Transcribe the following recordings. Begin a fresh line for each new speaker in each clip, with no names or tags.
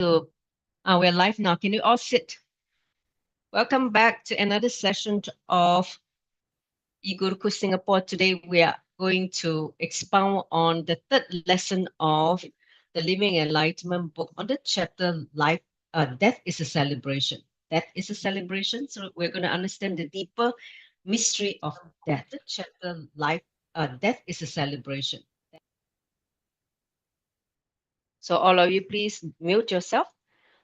We're live now. Can you all sit? Welcome back to another session of E-Gurukul Singapore. Today we are going to expound on the third lesson of the Living Enlightenment book on the chapter Life, Death is a Celebration. Death is a celebration. So we're going to understand the deeper mystery of death. The chapter Life, Death is a Celebration. So all of you, please mute yourself.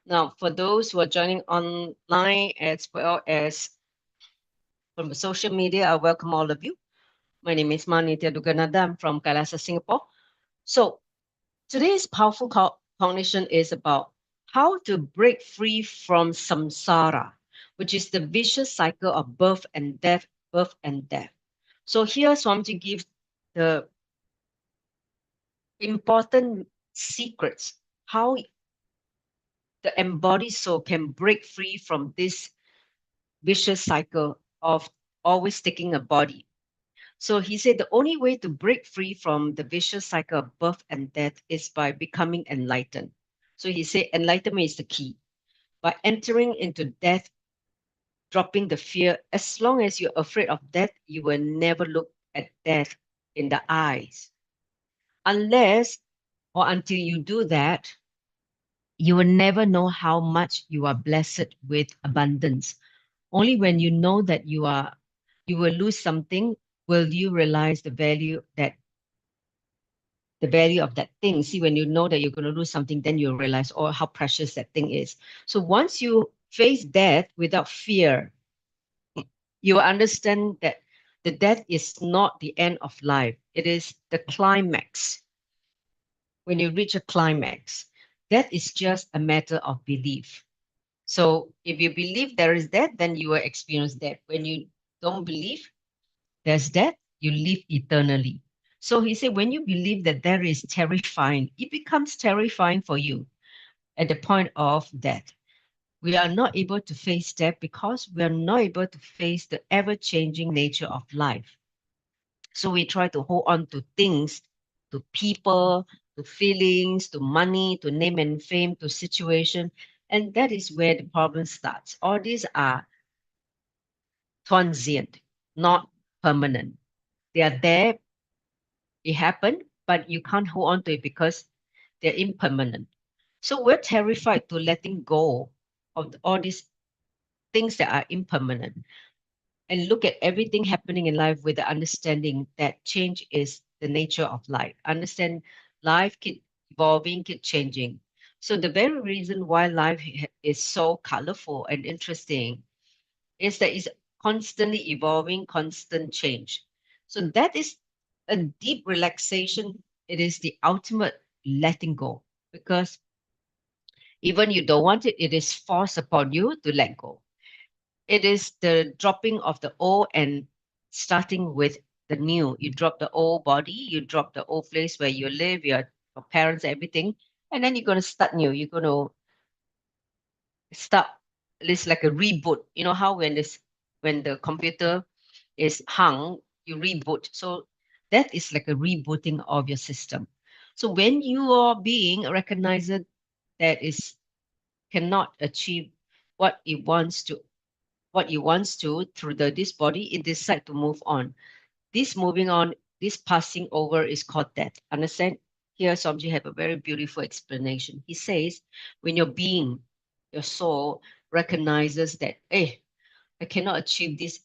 Now, for those who are joining online as well as from social media, I welcome all of you. My name is Nithyananda. I'm from Kailasa, Singapore. So today's powerful cognition is about how to break free from samsara, which is the vicious cycle of birth and death, birth and death. So here Swamiji gives the important secrets, how the embodied soul can break free from this vicious cycle of always taking a body. So he said the only way to break free from the vicious cycle of birth and death is by becoming enlightened. So he said enlightenment is the key. By entering into death, dropping the fear, as long as you're afraid of death, you will never look at death in the eyes. Unless or until you do that, you will never know how much you are blessed with abundance. Only when you know that you will lose something will you realize the value of that thing. See, when you know that you're going to lose something, then you realize, oh, how precious that thing is. So once you face death without fear, you understand that the death is not the end of life. It is the climax. When you reach a climax, death is just a matter of belief. So if you believe there is death, then you will experience death. When you don't believe there's death, you live eternally. So he said, when you believe that there is terrifying, it becomes terrifying for you at the point of death. We are not able to face death because we are not able to face the ever changing nature of life. So we try to hold on to things, to people, to feelings, to money, to name and fame, to situation. And that is where the problem starts. All these are transient, not permanent. They are there, it happened, but you can't hold on to it because they're impermanent. So we're terrified to letting go of all these things that are impermanent and look at everything happening in life with the understanding that change is the nature of life. Understand life keep evolving, keep changing. So the very reason why life is so colorful and interesting is that it's constantly evolving, constant change. So that is a deep relaxation. It is the ultimate letting go because even you don't want it, it is forced upon you to let go. It is the dropping of the old and starting with the new. You drop the old body, you drop the old place where you live, your parents, everything, and then you're going to start new. You're going to start. It's like a reboot. You know how when the computer is hung, you reboot. So that is like a rebooting of your system. So when your being recognizes that is cannot achieve what it wants to, what it wants to through this body, it decides to move on. This moving on, this passing over is called death. Understand? Here, Somji have a very beautiful explanation. He says, when your being, your soul recognizes that, hey, I cannot achieve this,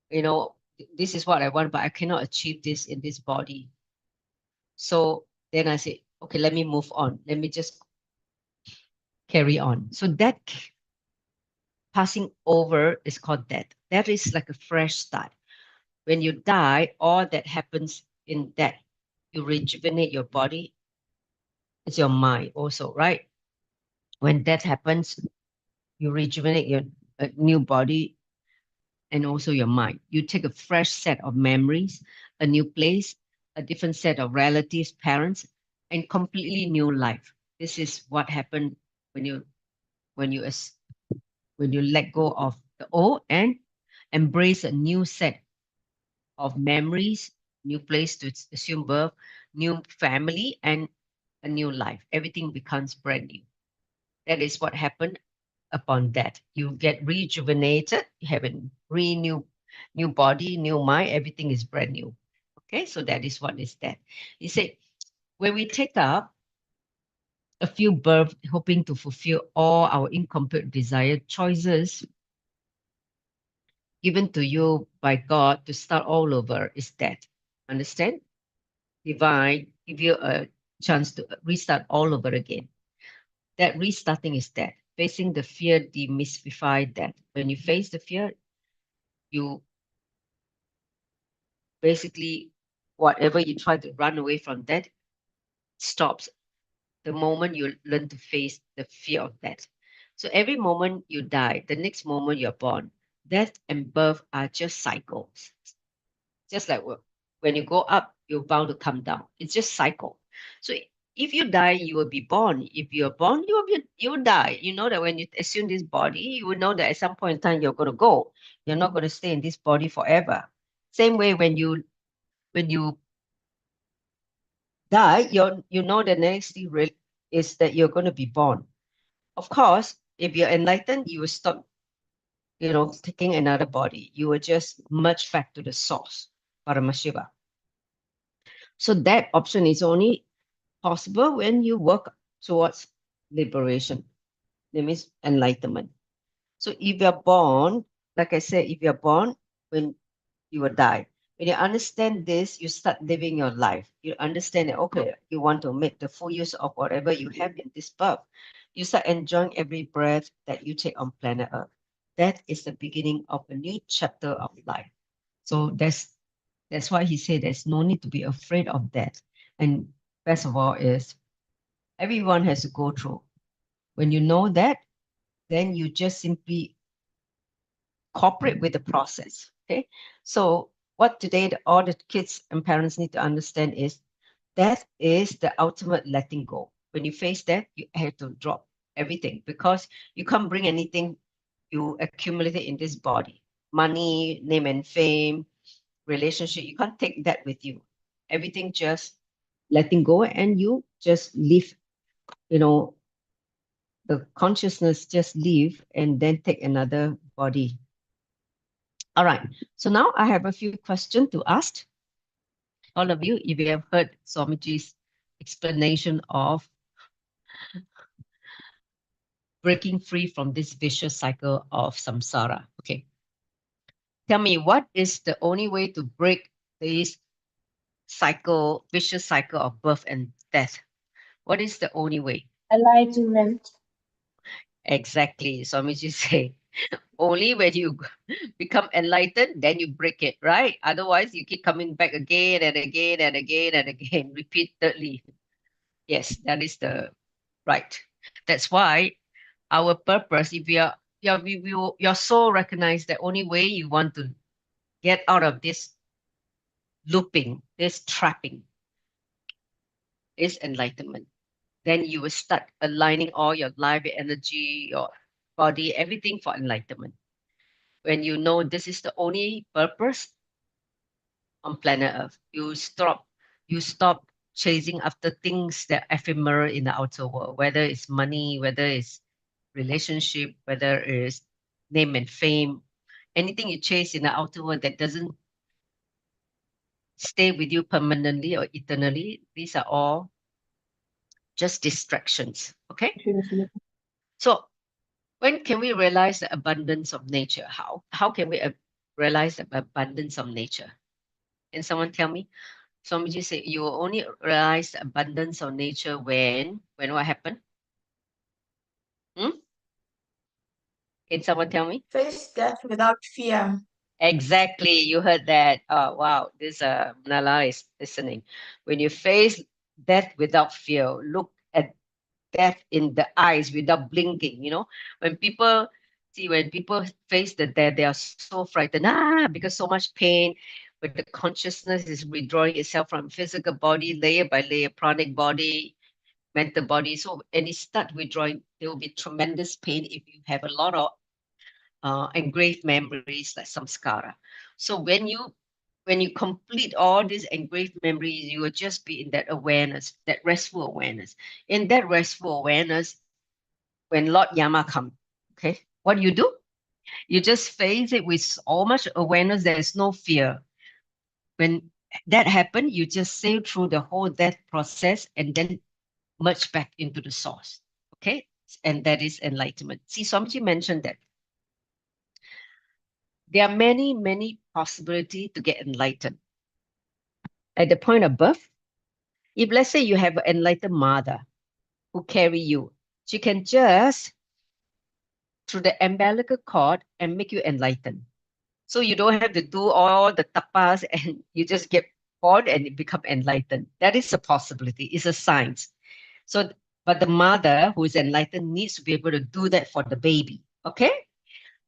you know, this is what I want, but I cannot achieve this in this body. So then I say, okay, let me move on. Let me just carry on. So that passing over is called death. That is like a fresh start. When you die, all that happens in death, you rejuvenate your body. It's your mind also, right? When death happens, you rejuvenate your new body and also your mind. You take a fresh set of memories, a new place, a different set of relatives, parents, and completely new life. This is what happened when you when you when you let go of the old and embrace a new set of memories, new place to assume birth, new family, and a new life. Everything becomes brand new. That is what happened upon that. You get rejuvenated, you have a new body, new mind, everything is brand new. Okay, so that is what is that. You say, when we take up a few births, hoping to fulfill all our incomplete desired choices given to you by God to start all over is that. Understand? Divine give you a chance to restart all over again. That restarting is that. Facing the fear demystify that. When you face the fear, you basically, whatever you try to run away from that stops the moment you learn to face the fear of death. So every moment you die, the next moment you're born, death and birth are just cycles. Just like when you go up, you're bound to come down. It's just cycle. So if you die, you will be born. If you're born, you will die. You know that when you assume this body, you will know that at some point in time you're going to go. You're not going to stay in this body forever. Same way when you die, you know the next thing is that you're going to be born. Of course, if you're enlightened, you will stop, taking another body. You will just merge back to the source, Paramashiva. So that option is only possible when you work towards liberation. That means enlightenment. So if you're born, like I said, if you're born, when you will die. When you understand this, you start living your life. You understand that, okay, you want to make the full use of whatever you have in this birth. You start enjoying every breath that you take on planet Earth. That is the beginning of a new chapter of life. So that's why he said there's no need to be afraid of that. And best of all is everyone has to go through. When you know that, then you just simply cooperate with the process. Okay. So what today all the kids and parents need to understand is that is the ultimate letting go. When you face that, you have to drop everything because you can't bring anything you accumulated in this body. Money, name and fame, relationship, you can't take that with you. Everything just letting go and you just leave, you know, the consciousness just leave and then take another body. All right. So now I have a few questions to ask all of you if you have heard Swamiji's explanation of breaking free from this vicious cycle of samsara. Okay. Tell me, what is the only way to break this cycle, vicious cycle of birth and death? What is the only way?
Enlightenment.
Exactly. Swamiji say, only when you become enlightened, then you break it, right? Otherwise, you keep coming back again and again and again and again, repeatedly. Yes, that is the right. That's why our purpose, if your soul recognize the only way you want to get out of this looping, this trapping, is enlightenment. Then you will start aligning all your life, your energy, your body, everything for enlightenment. When you know this is the only purpose on planet Earth, you stop chasing after things that are ephemeral in the outer world, whether it's money, whether it's relationship, whether it's name and fame, anything you chase in the outer world that doesn't stay with you permanently or eternally, these are all just distractions. Okay. So when can we realize the abundance of nature? How can we realize the abundance of nature? Can someone tell me? Swamiji said you will only realize the abundance of nature when what happened? Hmm? Can someone tell me?
Face death without fear.
Exactly, you heard that. Oh, wow, this Nala is listening. When you face death without fear, look at death in the eyes without blinking. When people face the death, they are so frightened, because so much pain. But the consciousness is withdrawing itself from physical body, layer by layer, pranic body, mental body. So, and it start withdrawing, there will be tremendous pain if you have a lot of engraved memories like samskara. So when you complete all these engraved memories, you will just be in that awareness, that restful awareness. In that restful awareness, when Lord Yama comes. Okay, what do? You just face it with so much awareness. There is no fear. When that happens, you just sail through the whole death process and then merge back into the source. Okay, and that is enlightenment. See, Swamiji mentioned that there are many, many possibilities to get enlightened. At the point of birth, if let's say you have an enlightened mother who carry you, she can just through the umbilical cord and make you enlightened. So you don't have to do all the tapas and you just get born and become enlightened. That is a possibility. It's a science. So, but the mother who is enlightened needs to be able to do that for the baby. Okay?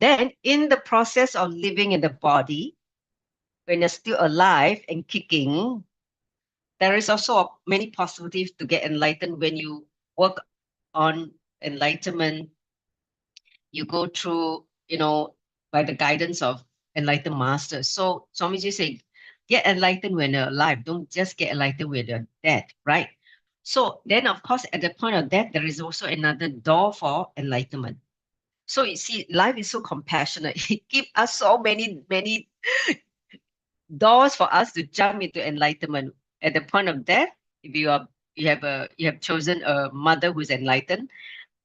Then in the process of living in the body, when you're still alive and kicking, there is also many possibilities to get enlightened when you work on enlightenment. You go through, by the guidance of enlightened masters. So Swamiji said, get enlightened when you're alive. Don't just get enlightened when you're dead, right? So then, of course, at the point of death, there is also another door for enlightenment. So you see, life is so compassionate. It gives us so many, many doors for us to jump into enlightenment. At the point of death, if you have chosen a mother who's enlightened,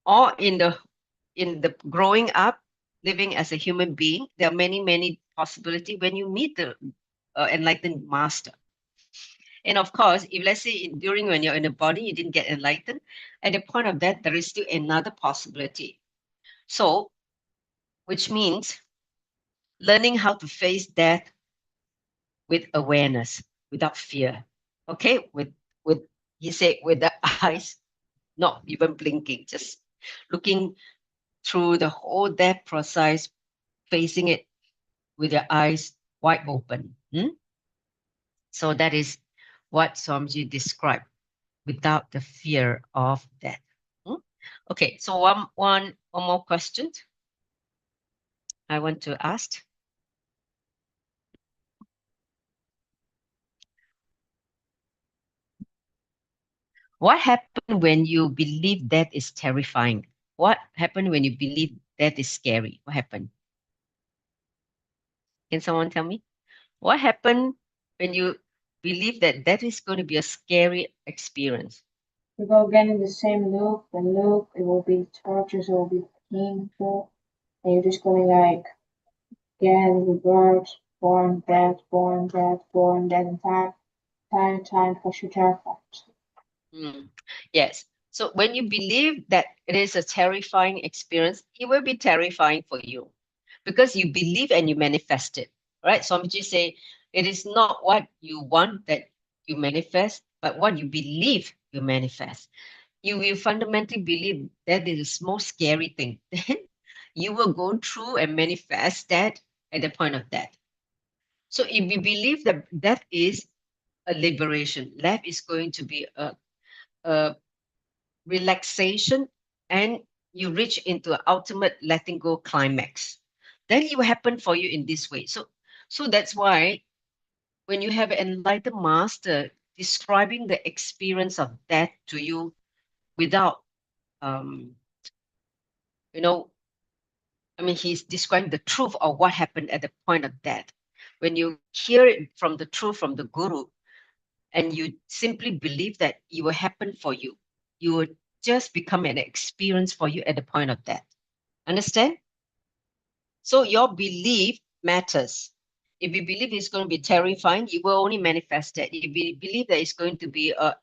or in the growing up, living as a human being, there are many, many possibilities when you meet the enlightened master. And of course, if let's say during when you're in the body, you didn't get enlightened, at the point of that, there is still another possibility. So, which means learning how to face death with awareness, without fear. Okay, with he said with the eyes not even blinking, just looking through the whole death process, facing it with your eyes wide open. So that is what Swamiji described, without the fear of death. Okay, so one more question I want to ask. What happened when you believe death is terrifying? What happened when you believe death is scary? What happened? Can someone tell me? What happened when you believe that death is going to be a scary experience?
We go again in the same loop and loop. It will be torturous, it will be painful. And you're just going like, again, reverse, born, death, born, death, born, death, and time, because you're terrified.
Yes. So when you believe that it is a terrifying experience, it will be terrifying for you because you believe and you manifest it, right? Swamiji say it is not what you want that you manifest, but what you believe you manifest. You will fundamentally believe that is the most scary thing. Then you will go through and manifest that at the point of death. So if you believe that death is a liberation, life is going to be a relaxation, and you reach into an ultimate letting go climax, then it will happen for you in this way. So that's why when you have an enlightened master describing the experience of death to you without um you know he's describing the truth of what happened at the point of death. When you hear it from the truth from the guru, and you simply believe that it will happen for you, you will just become an experience for you at the point of death. Understand? So your belief matters. If you believe it's going to be terrifying, you will only manifest that. If you believe that it's going to be a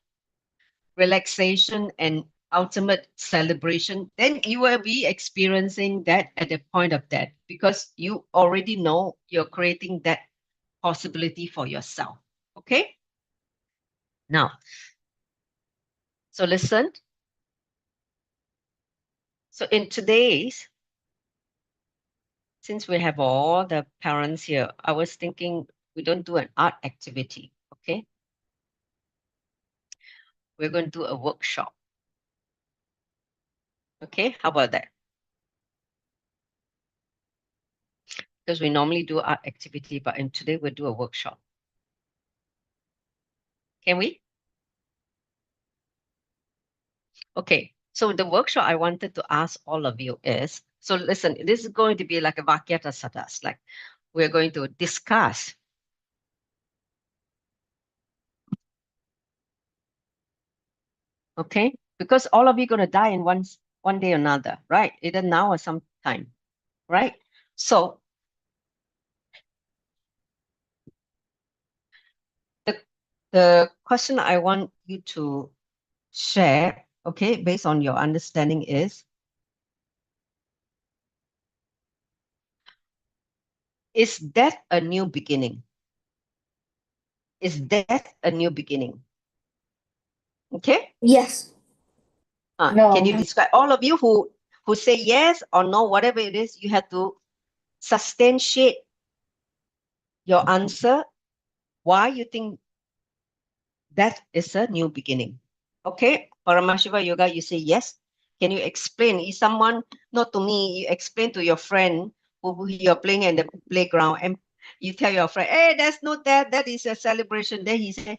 relaxation and ultimate celebration, then you will be experiencing that at the point of death because you already know you're creating that possibility for yourself. Okay? Now, so listen. So in today's, since we have all the parents here, I was thinking we don't do an art activity, okay? We're going to do a workshop. Okay, how about that? Because we normally do art activity, but in today we'll do a workshop. Can we? Okay, So the workshop I wanted to ask all of you is, so listen, this is going to be like a Vakyata Sadas, like we're going to discuss. Okay? Because all of you are going to die in one day or another, right? Either now or sometime, right? So the question I want you to share, okay, based on your understanding is death a new beginning? Is death a new beginning? Okay?
Yes.
Can you
No.
describe, all of you who say yes or no, whatever it is, you have to substantiate your answer, why you think that is a new beginning. Okay, Paramashiva Yoga, you say yes. Can you explain? Is someone, not to me, you explain to your friend who you're playing in the playground and you tell your friend, hey, that's not that is a celebration. Then he say,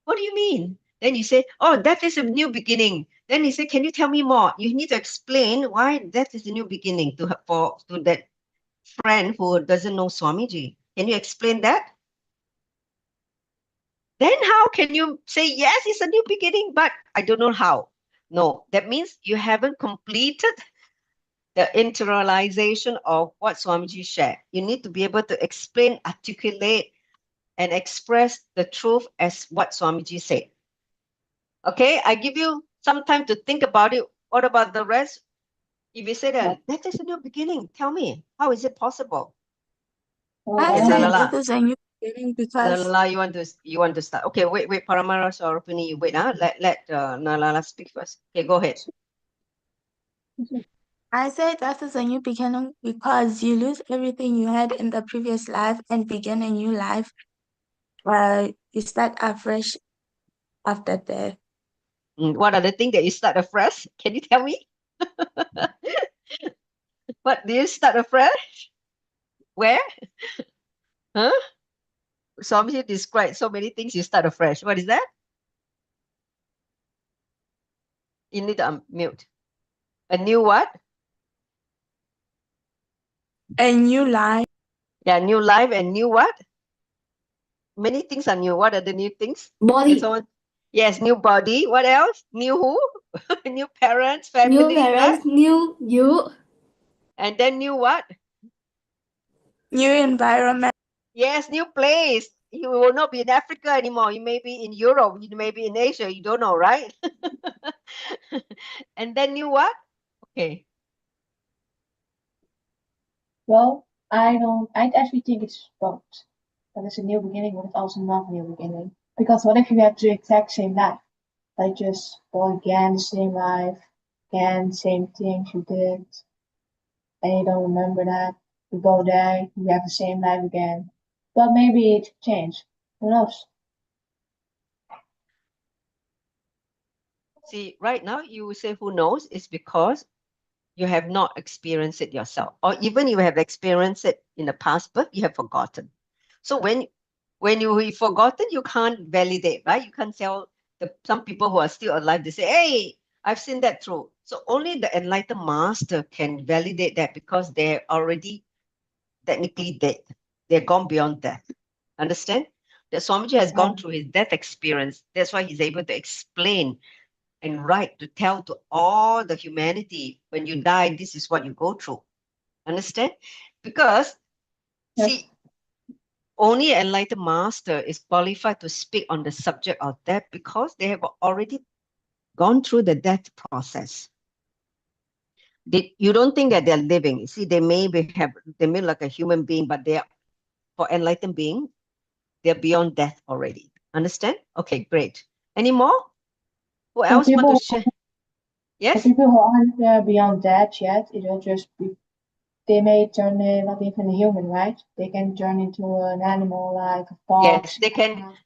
what do you mean? Then you say, oh, that is a new beginning. Then he say, can you tell me more? You need to explain why that is a new beginning to that friend who doesn't know Swamiji. Can you explain that? Then how can you say, yes, it's a new beginning, but I don't know how? No, that means you haven't completed the internalization of what Swamiji shared. You need to be able to explain, articulate, and express the truth as what Swamiji said. Okay, I give you some time to think about it. What about the rest? If you say that is a new beginning, tell me, how is it possible?
Well,
I
Okay,
said
Nalala.
that is a new beginning because
Nalala, you want to start? Okay, wait, Paramaras or Rupini, you wait. Let Nalala speak first. Okay, go ahead.
I said that is a new beginning because you lose everything you had in the previous life and begin a new life. You start afresh after death.
What are the things that you start afresh? Can you tell me? What do you start afresh? Where? Huh? Somebody described so many things you start afresh. What is that? You need to unmute. A new what?
A new life.
Yeah, new life and new what? Many things are new. What are the new things? Can
Body.
someone? Yes, new body. What else? New who? New parents, family.
New parents,
What?
new you.
And then new what?
New environment.
Yes, new place. You will not be in Africa anymore. You may be in Europe. You may be in Asia. You don't know, right? And then new what? Okay.
Well, I actually think it's both. That it's a new beginning, but it's also not a new beginning. Because what if you have the exact same life? Like just go again, the same life, again, same things you did, and you don't remember that. You go there, you have the same life again. But maybe it changed. Who knows?
See, right now you will say who knows, it's because you have not experienced it yourself. Or even you have experienced it in the past, but you have forgotten. So when you forgotten, you can't validate, right? You can't tell some people who are still alive, they say, hey, I've seen that through. So only the enlightened master can validate that because they're already technically dead. They're gone beyond death. Understand? That Swamiji has gone through his death experience. That's why he's able to explain and write to tell to all the humanity, when you die, this is what you go through. Understand? Because, see, only enlightened master is qualified to speak on the subject of death because they have already gone through the death process. You don't think that they're living. See, they may like a human being, but they are, for enlightened being, they're beyond death already. Understand? Okay, great. Any more? Who else want to share?
For
Yes?
people who aren't beyond that yet, it will just be. They may turn not even a human, right? They can turn into an animal like a
Yes,
fox.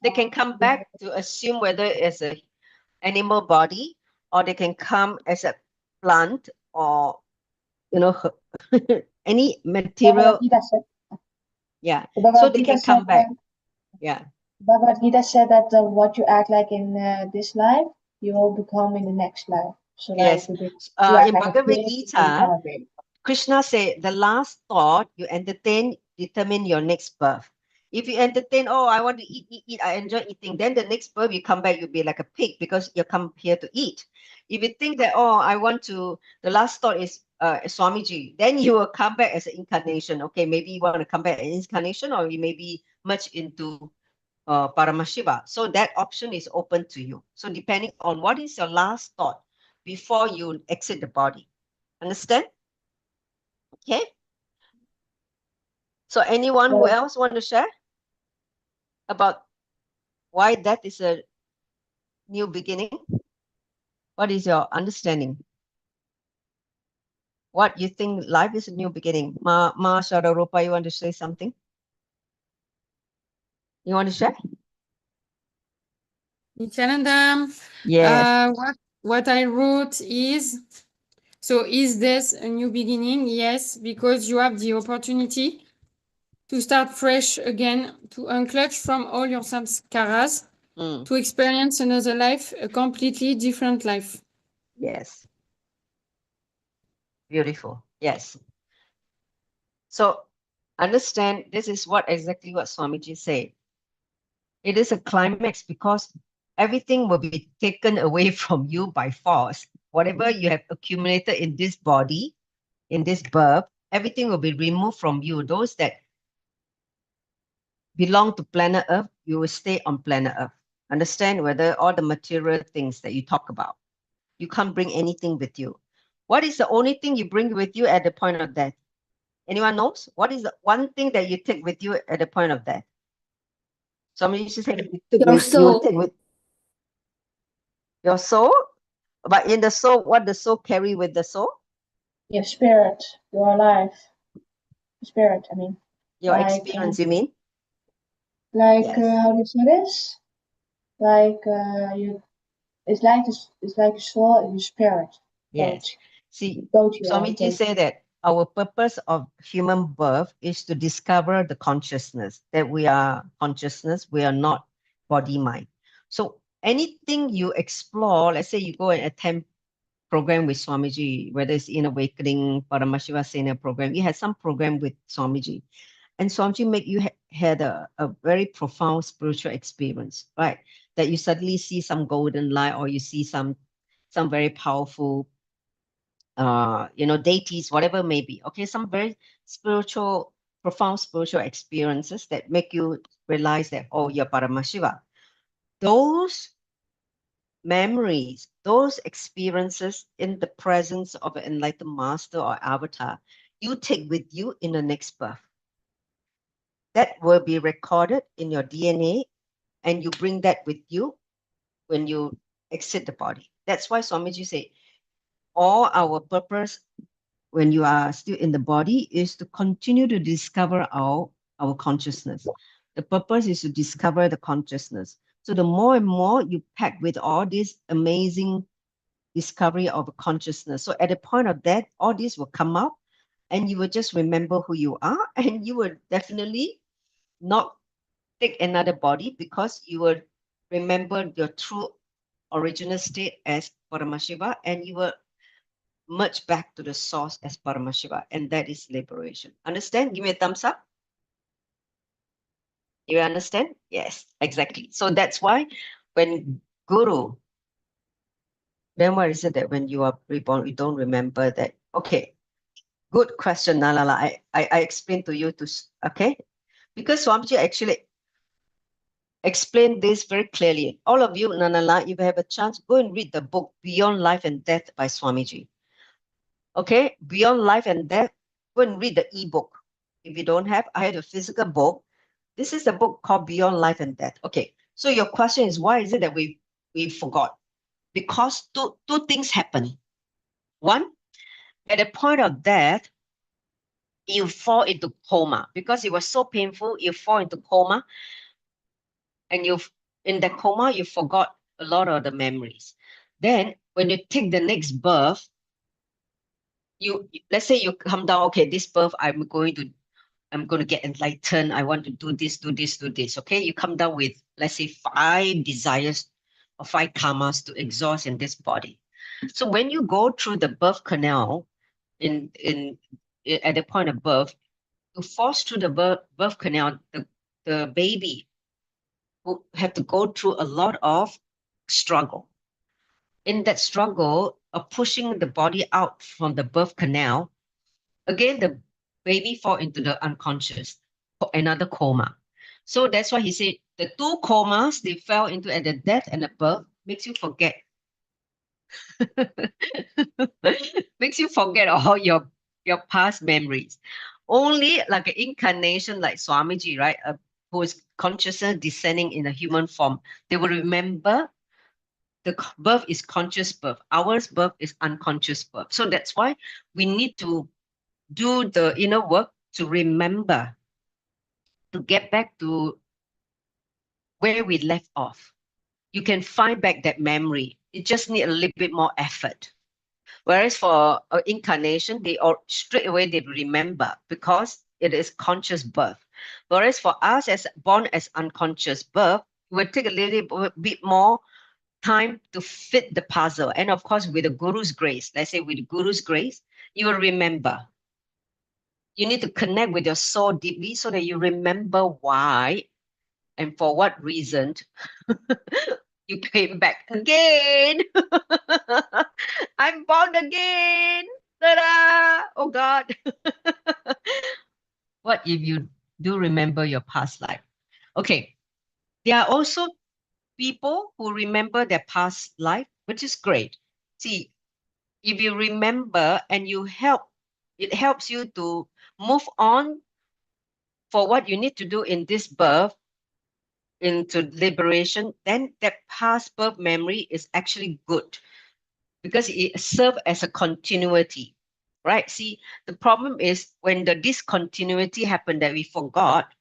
they can come back to assume whether it's a animal body or they can come as a plant or any
Bhagavad
material.
Gita said,
Yeah,
the
so
Bhagavad
they
Gita
can
said
come back. Yeah.
Bhagavad Gita said that what you act like in this life, you will become in the next life. So
Yes.
like, like
In
have a
Bhagavad
pig
Gita,
mentality.
Krishna said the last thought you entertain determine your next birth. If you entertain, oh, I want to eat, I enjoy eating, then the next birth you come back, you'll be like a pig because you come here to eat. If you think that, oh, I want to, the last thought is Swamiji, then you will come back as an incarnation. Okay, maybe you want to come back as an incarnation, or you may be much into Paramashiva. So that option is open to you. So depending on what is your last thought before you exit the body. Understand? Okay. So anyone who
Well,
else want to share about why that is a new beginning? What is your understanding? What you think life is a new beginning? Ma Shararupa, you want to say something? You want to share?
Nithyananda,
Yes.
what I wrote is, so is this a new beginning? Yes, because you have the opportunity to start fresh again, to unclutch from all your samskaras, to experience another life, a completely different life.
Yes. Beautiful. Yes. So understand this is what exactly what Swamiji said. It is a climax because everything will be taken away from you by force. Whatever you have accumulated in this body, in this birth, everything will be removed from you. Those that belong to planet Earth, you will stay on planet Earth. Understand whether all the material things that you talk about, you can't bring anything with you. What is the only thing you bring with you at the point of death? Anyone knows? What is the one thing that you take with you at the point of death? Somebody used to say that you will take with your soul, but in the soul, what the soul carry with the soul?
your spirit, your life, spirit. I mean,
Your
like,
experience, you mean?
like
Yes.
how do you say this? Like you, it's like a soul and your spirit.
Yes. See,
Both you are.
Swamiji said that our purpose of human birth is to discover the consciousness, that we are consciousness, we are not body mind. So anything you explore, let's say you go and attend program with Swamiji, whether it's in Awakening, Paramashiva Sena program, you had some program with Swamiji. And Swamiji make you had a very profound spiritual experience, right? That you suddenly see some golden light, or you see some very powerful deities, whatever it may be. Okay, some very spiritual, profound spiritual experiences that make you realize that, oh, you're Paramashiva. Those memories, those experiences in the presence of an enlightened master or avatar, you take with you in the next birth. That will be recorded in your DNA, and you bring that with you when you exit the body. That's why Swamiji said, all our purpose when you are still in the body is to continue to discover our consciousness. The purpose is to discover the consciousness. So the more and more you pack with all this amazing discovery of consciousness, so at the point of death, all this will come out, and you will just remember who you are, and you will definitely not take another body, because you will remember your true original state as Paramashiva, and you will merge back to the source as Paramashiva, and that is liberation. Understand? Give me a thumbs up. You understand? Yes, exactly. So that's why when Guru, then what is it that when you are reborn, you don't remember that? Okay, good question, Nalala. I explained to you okay? Because Swamiji actually explained this very clearly. All of you, Nalala, if you have a chance, go and read the book Beyond Life and Death by Swamiji. Okay, Beyond Life and Death, go and read the ebook. If you don't have, I had a physical book. This is a book called Beyond Life and Death. Okay, so your question is, why is it that we forgot? Because two things happen. One, at the point of death, you fall into coma because it was so painful. You fall into coma, and in the coma you forgot a lot of the memories. Then when you take the next birth, let's say you come down. Okay, this birth I'm going to get enlightened. I want to do this, do this, do this. Okay, you come down with, let's say, 5 desires or 5 karmas to exhaust in this body. So when you go through the birth canal at the point of birth, you force through the birth canal, the baby will have to go through a lot of struggle. In that struggle of pushing the body out from the birth canal, again, the baby fall into the unconscious, another coma. So that's why he said the two comas they fell into at the death and the birth makes you forget. Makes you forget all your past memories. Only like an incarnation like Swamiji, right? Who is consciousness descending in a human form, they will remember the birth is conscious birth. Ours birth is unconscious birth. So that's why we need to do the inner work to remember, to get back to where we left off. You can find back that memory. It just need a little bit more effort. Whereas for incarnation, they all straight away they remember because it is conscious birth. Whereas for us as born as unconscious birth, it will take a little bit more time to fit the puzzle. And of course, with the Guru's grace, let's say with the Guru's grace, you will remember. You need to connect with your soul deeply so that you remember why and for what reason you came back again. I'm born again. Ta-da! Oh God. What if you do remember your past life? Okay. There are also people who remember their past life, which is great. See, if you remember and it helps you to move on for what you need to do in this birth into liberation, then that past birth memory is actually good because it serves as a continuity, right? See, the problem is when the discontinuity happened that we forgot,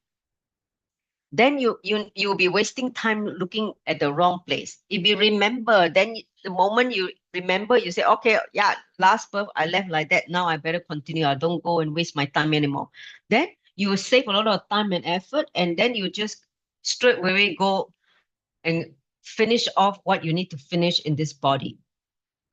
then you'll be wasting time looking at the wrong place. If you remember, then the moment you remember, you say, okay, yeah, last birth I left like that. Now I better continue. I don't go and waste my time anymore. Then you will save a lot of time and effort, and then you just straight away go and finish off what you need to finish in this body.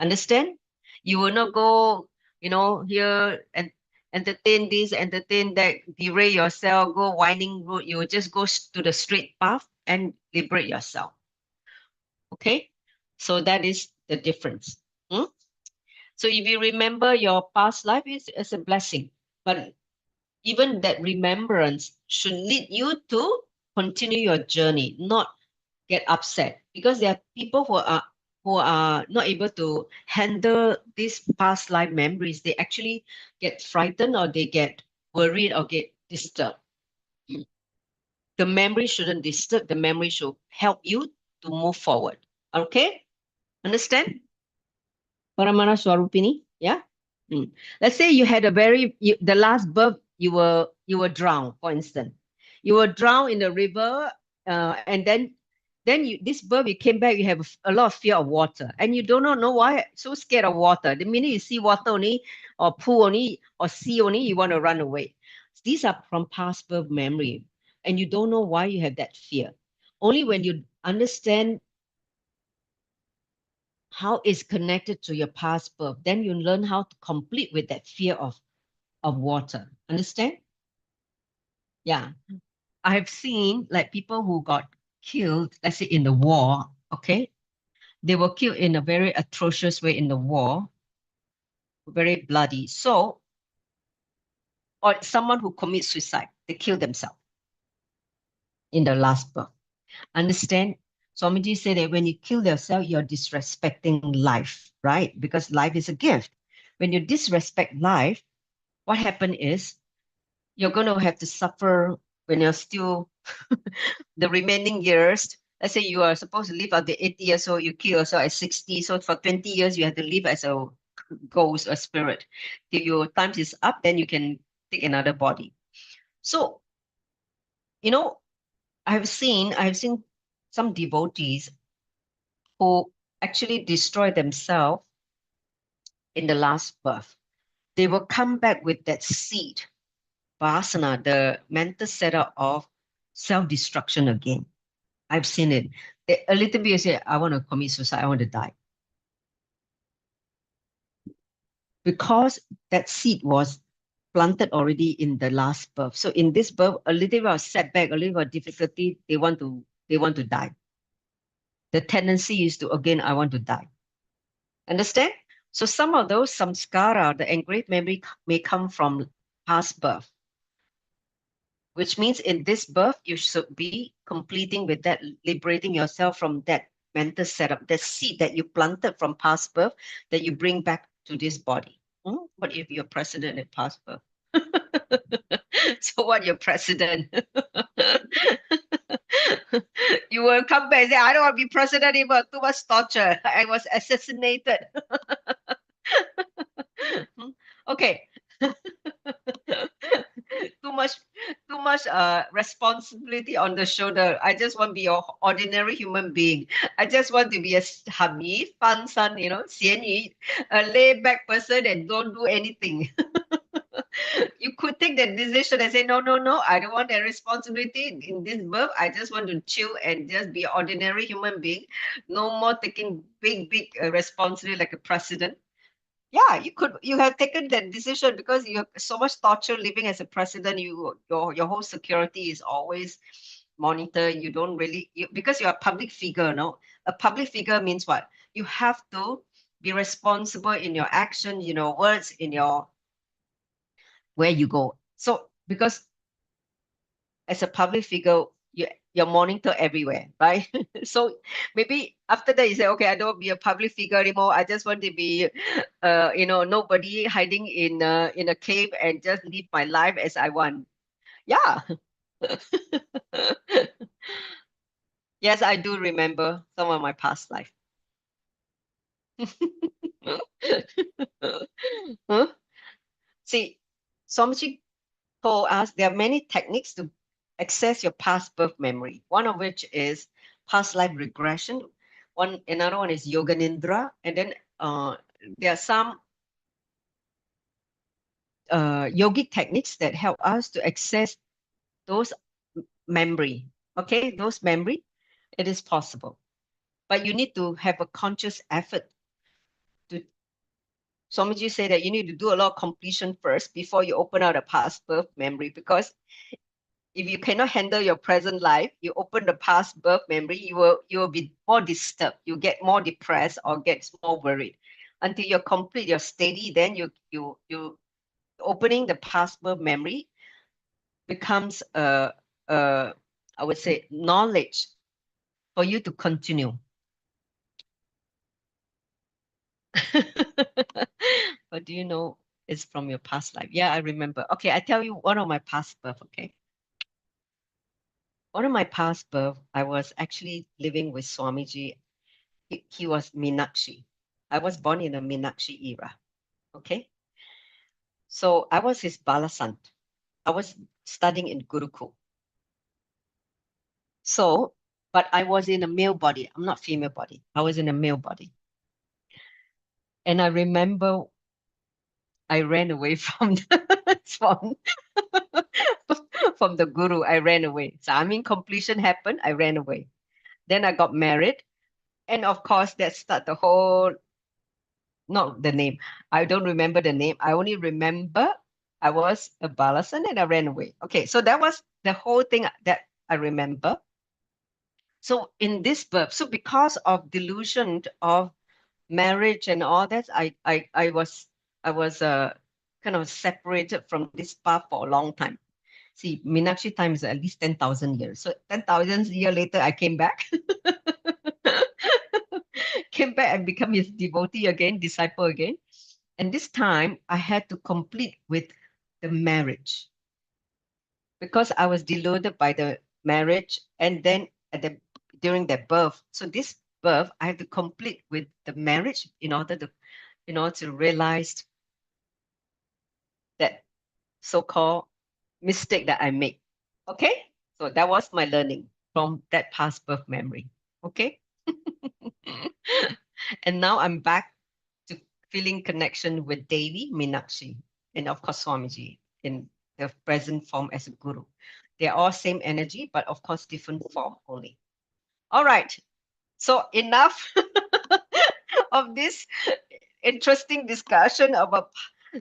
Understand? You will not go, here and entertain this, entertain that, derail yourself, go winding route. You will just go to the straight path and liberate yourself. Okay? So that is the difference. So if you remember your past life, it's a blessing. But even that remembrance should lead you to continue your journey, not get upset, because there are people who are not able to handle these past life memories. They actually get frightened or they get worried or get disturbed. The memory shouldn't disturb. The memory should help you to move forward. Okay? Understand? Paramana Swarupini? Yeah? Let's say you had the last birth, you were drowned, for instance. You were drowned in the river, and then this birth, you came back, you have a lot of fear of water, and you do not know why so scared of water. The minute you see water only, or pool only, or sea only, you want to run away. These are from past birth memory, and you don't know why you have that fear. Only when you understand how it's connected to your past birth, then you learn how to complete with that fear of water. Understand? Yeah. I have seen like people who got killed, let's say in the war, okay? They were killed in a very atrocious way in the war, very bloody. So, or someone who commits suicide, they kill themselves in the last birth. Understand? Swamiji said that when you kill yourself, you're disrespecting life, right? Because life is a gift. When you disrespect life, what happened is you're going to have to suffer when you're still the remaining years. Let's say you are supposed to live at the 80 years old, you kill yourself at 60. So for 20 years, you have to live as a ghost, a spirit. Till your time is up, then you can take another body. So, I've seen some devotees who actually destroy themselves in the last birth. They will come back with that seed, vasana, the mental setup of self-destruction again. I've seen it. A little bit, you say, I want to commit suicide, I want to die. because that seed was planted already in the last birth. So in this birth, a little bit of setback, a little bit of difficulty, they want to die. The tendency is to, again, I want to die. Understand? So some of those samskara, the engraved memory, may come from past birth, which means in this birth, you should be completing with that, liberating yourself from that mental setup, the seed that you planted from past birth that you bring back to this body. What if you're president in past birth? So what, your president? You will come back and say, I don't want to be president anymore, too much torture. I was assassinated. Okay. too much responsibility on the shoulder. I just want to be an ordinary human being. I just want to be a hubby, fun son, xian yu, a laid back person and don't do anything. You could take that decision and say, no, I don't want that responsibility in this birth. I just want to chill and just be an ordinary human being. No more taking big responsibility like a president. Yeah, you have taken that decision because you have so much torture living as a president. Your whole security is always monitored. You don't really, because you're a public figure, no? A public figure means what? You have to be responsible in your action, in your words, in your where you go. So because as a public figure, you're monitored everywhere, right? So maybe after that you say, okay, I don't be a public figure anymore. I just want to be, nobody hiding in a cave and just live my life as I want. Yeah. Yes, I do remember some of my past life. Huh? See, Swamiji told us there are many techniques to access your past birth memory. One of which is past life regression. Another one is yoga nidra, and then there are some yogic techniques that help us to access those memory. Okay, those memory, it is possible, but you need to have a conscious effort to. Swamiji say that you need to do a lot of completion first before you open out a past birth memory, because if you cannot handle your present life, you open the past birth memory, you will be more disturbed, you get more depressed or get more worried. Until you're complete, you're steady, then you opening the past birth memory becomes I would say knowledge for you to continue. But do you know it's from your past life? Yeah, I remember. Okay, I tell you one of my past birth, okay? One of my past birth, I was actually living with Swamiji. He was Meenakshi. I was born in the Meenakshi era, okay? So I was his balasant. I was studying in Gurukul. So, but I was in a male body. I'm not female body. I was in a male body. And I remember I ran away from from the guru. I ran away. So I mean, completion happened. I ran away. Then I got married. And of course, that started the whole, not the name. I don't remember the name. I only remember I was a balasan and I ran away. Okay, so that was the whole thing that I remember. So in this birth, so because of delusion of marriage and all that, I was kind of separated from this path for a long time. See, Meenakshi time is at least 10,000 years. So 10,000 years later, I came back. Came back and become his devotee again, disciple again. And this time I had to complete with the marriage because I was deluded by the marriage and then during the birth. So this birth, I have to complete with the marriage in order to realize that so-called mistake that I made. Okay? So that was my learning from that past birth memory. Okay? And now I'm back to feeling connection with Devi, Meenakshi, and of course Swamiji in the present form as a guru. They're all same energy, but of course different form only. All right. So enough of this interesting discussion about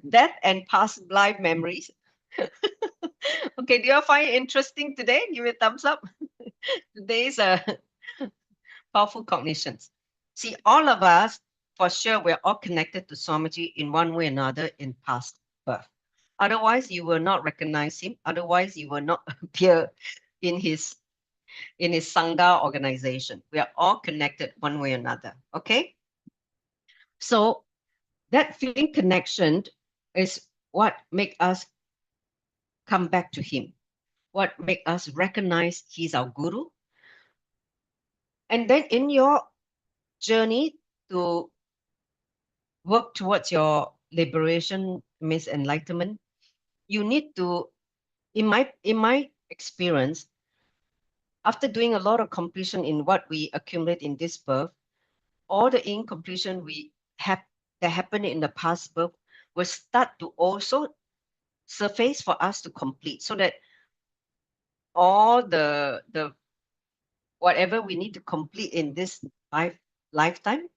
death and past life memories. Okay, do you find it interesting today? Give it a thumbs up. Today's powerful cognitions. See, all of us, for sure, we're all connected to Swamiji in one way or another in past birth. Otherwise, you will not recognize him. Otherwise, you will not appear in his Sangha organization. We are all connected one way or another. Okay? So that feeling connection is what make us come back to him, what make us recognize he's our guru. And then in your journey to work towards your liberation, means enlightenment, you need to, in my experience, after doing a lot of completion in what we accumulate in this birth, all the incompletion we have that happened in the past birth will start to also surface for us to complete, so that all the whatever we need to complete in this lifetime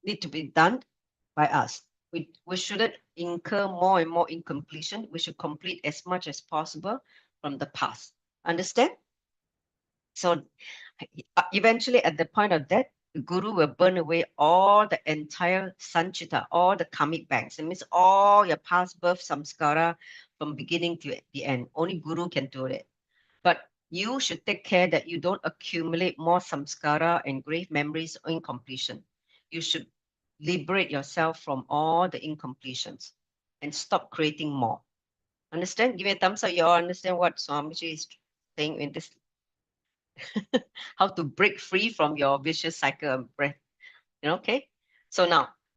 need to be done by us. We shouldn't incur more and more incompletion. We should complete as much as possible from the past. Understand? So eventually at the point of death, the guru will burn away all the entire sanchita, all the karmic banks. It means all your past birth samskara from beginning to the end. Only guru can do it. But you should take care that you don't accumulate more samskara and grave memories or incompletion. You should liberate yourself from all the incompletions and stop creating more. Understand? Give me a thumbs up. You all understand what Swamiji is saying in this? How to break free from your vicious cycle of breath. Okay? So now,